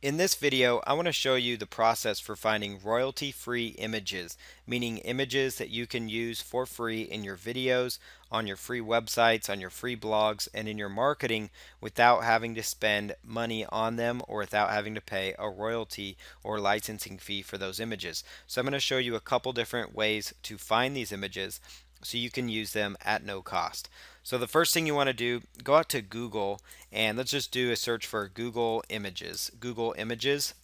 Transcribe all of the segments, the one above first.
In this video, I want to show you the process for finding royalty-free images, meaning images that you can use for free in your videos, on your free websites, on your free blogs, and in your marketing without having to spend money on them or without having to pay a royalty or licensing fee for those images. So I'm going to show you a couple different ways to find these images so you can use them at no cost. So the first thing you want to do, go out to Google and let's just do a search for Google Images. Google Images,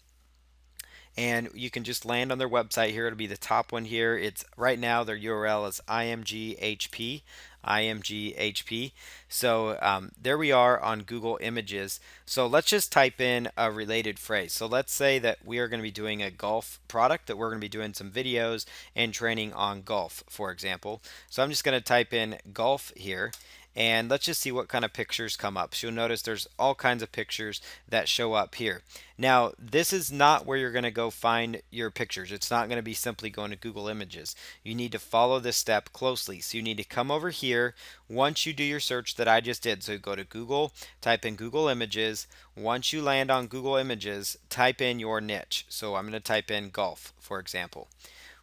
and you can just land on their website here. It'll be the top one here. It's right now their URL is imghp. imghp. So there we are on Google Images. So let's just type in a related phrase. So let's say that we are going to be doing a golf product, that we're going to be doing some videos and training on golf, for example. So I'm just going to type in golf here, and let's just see what kind of pictures come up. So you'll notice there's all kinds of pictures that show up here. Now, this is not where you're going to go find your pictures. It's not going to be simply going to Google Images. You need to follow this step closely. So you need to come over here once you do your search that I just did. So go to Google, type in Google Images. Once you land on Google Images, type in your niche. So I'm going to type in golf, for example.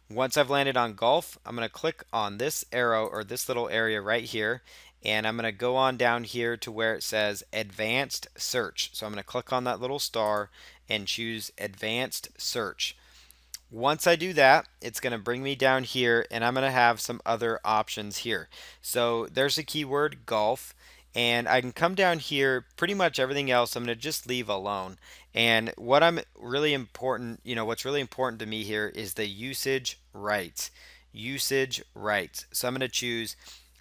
Once I've landed on golf, I'm going to click on this arrow or this little area right here, and I'm going to go on down here to where it says advanced search. So I'm going to click on that little star and choose advanced search. Once I do that, it's going to bring me down here and I'm going to have some other options here. So there's the keyword golf, and I can come down here. Pretty much everything else I'm going to just leave alone. And what's really important to me here is the usage rights. Usage rights. So I'm going to choose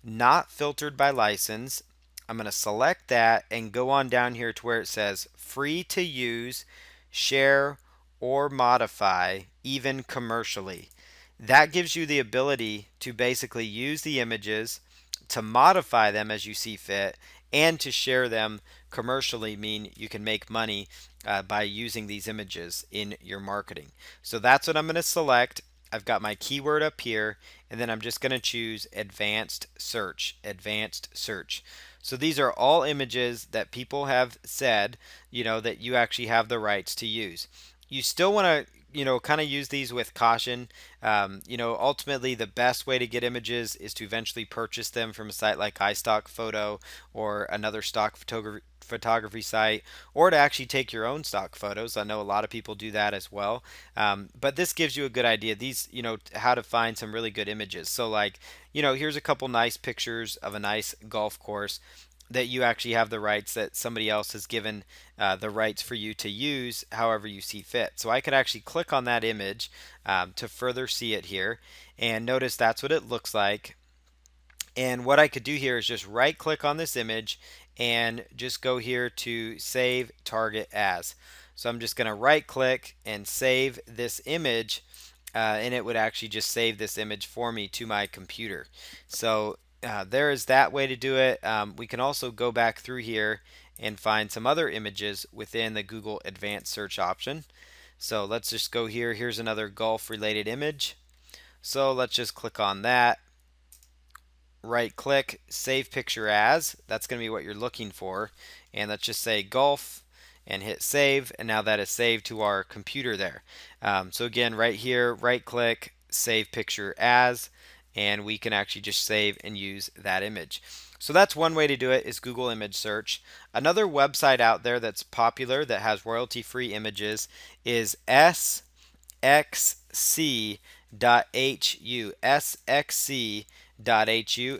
not filtered by license. I'm going to select that and go on down here to where it says free to use, share, or modify, even commercially. That gives you the ability to basically use the images, to modify them as you see fit, and to share them commercially, mean you can make money by using these images in your marketing. So that's what I'm going to select. I've got my keyword up here, and then I'm just going to choose advanced search. Advanced search. So these are all images that people have said, that you actually have the rights to use. You still want to kind of use these with caution. Ultimately the best way to get images is to eventually purchase them from a site like iStock Photo or another stock photography site, or to actually take your own stock photos. I know a lot of people do that as well. But this gives you a good idea. These, how to find some really good images. So like, here's a couple nice pictures of a nice golf course that you actually have the rights, that somebody else has given the rights for you to use however you see fit. So I could actually click on that image to further see it here, and notice that's what it looks like. And what I could do here is just right click on this image and just go here to save target as. So I'm just going to right click and save this image, and it would actually just save this image for me to my computer. So there is that way to do it. We can also go back through here and find some other images within the Google Advanced Search option. So let's just go here. Here's another golf related image. So let's just click on that. Right click, save picture as. That's going to be what you're looking for. And let's just say golf and hit save. And now that is saved to our computer there. So again, right here, right click, save picture as, and we can actually just save and use that image. So that's one way to do it, is Google image search. Another website out there that's popular that has royalty-free images is sxc.hu.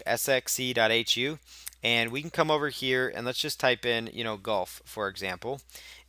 sxc.hu. And we can come over here and let's just type in, golf, for example.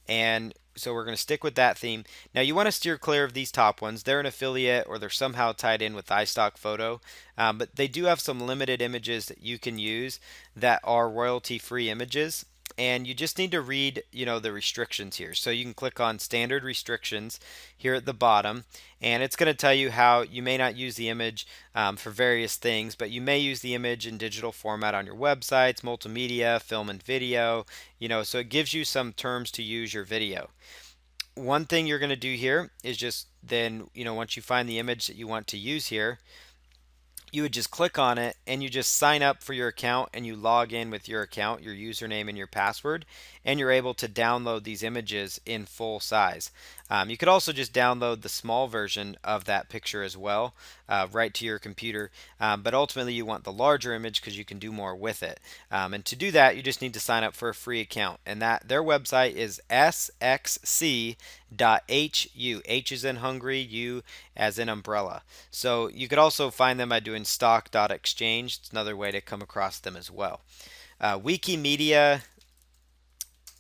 And so we're going to stick with that theme. Now you want to steer clear of these top ones. They're an affiliate or they're somehow tied in with iStock Photo, but they do have some limited images that you can use that are royalty-free images. And you just need to read, the restrictions here. So you can click on standard restrictions here at the bottom, and it's going to tell you how you may not use the image for various things, but you may use the image in digital format on your websites, multimedia, film and video, so it gives you some terms to use your video. One thing you're going to do here is just then, once you find the image that you want to use here, you would just click on it and you just sign up for your account and you log in with your account, your username and your password, and you're able to download these images in full size. You could also just download the small version of that picture as well, right to your computer, but ultimately you want the larger image because you can do more with it. And to do that, you just need to sign up for a free account, and that their website is sxc.hu. H is in hungry, U as in umbrella. So you could also find them by doing stock.exchange. It's another way to come across them as well. Wikimedia,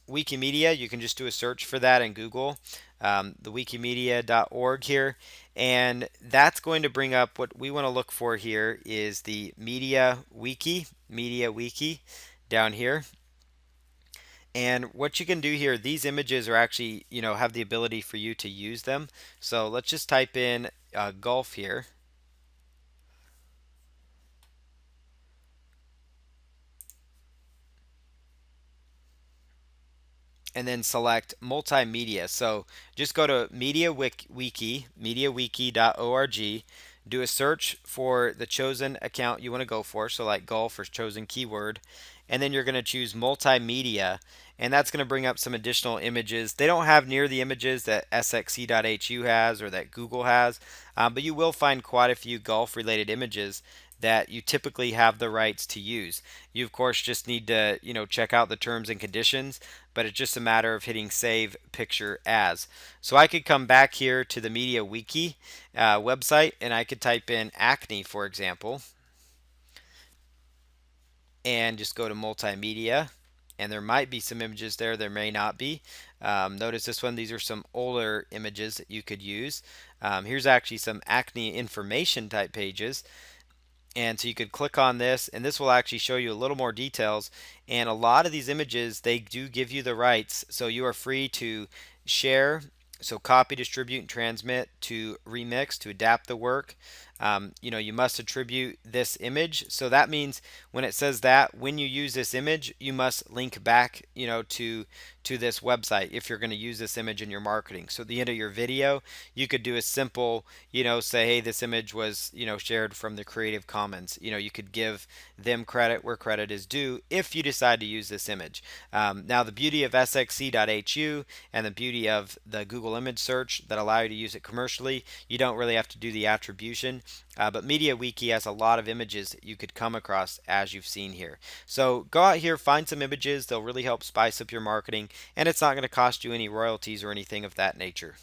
you can just do a search for that in Google, the wikimedia.org here, and that's going to bring up what we want to look for here is the media wiki down here. And what you can do here, these images are actually, have the ability for you to use them. So let's just type in golf here. And then select multimedia. So just go to mediawiki.org, do a search for the chosen account you want to go for, so like golf or chosen keyword, and then you're going to choose multimedia, and that's going to bring up some additional images. They don't have near the images that sxc.hu has or that Google has, but you will find quite a few golf related images that you typically have the rights to use. You of course just need to, check out the terms and conditions, but it's just a matter of hitting save picture as. So I could come back here to the Media Wiki website and I could type in acne, for example, and just go to multimedia. And there might be some images there may not be. Notice this one, these are some older images that you could use. Here's actually some acne information type pages. And so you could click on this and this will actually show you a little more details, and a lot of these images they do give you the rights, so you are free to share, so copy, distribute, and transmit, to remix, to adapt the work. You must attribute this image, so that means when it says that when you use this image you must link back, to this website if you're going to use this image in your marketing. So at the end of your video you could do a simple, say, hey, this image was, shared from the Creative Commons. You could give them credit where credit is due if you decide to use this image. Now, the beauty of sxc.hu and the beauty of the Google image search that allow you to use it commercially, you don't really have to do the attribution. But MediaWiki has a lot of images that you could come across as you've seen here. So go out here, find some images. They'll really help spice up your marketing, and it's not going to cost you any royalties or anything of that nature.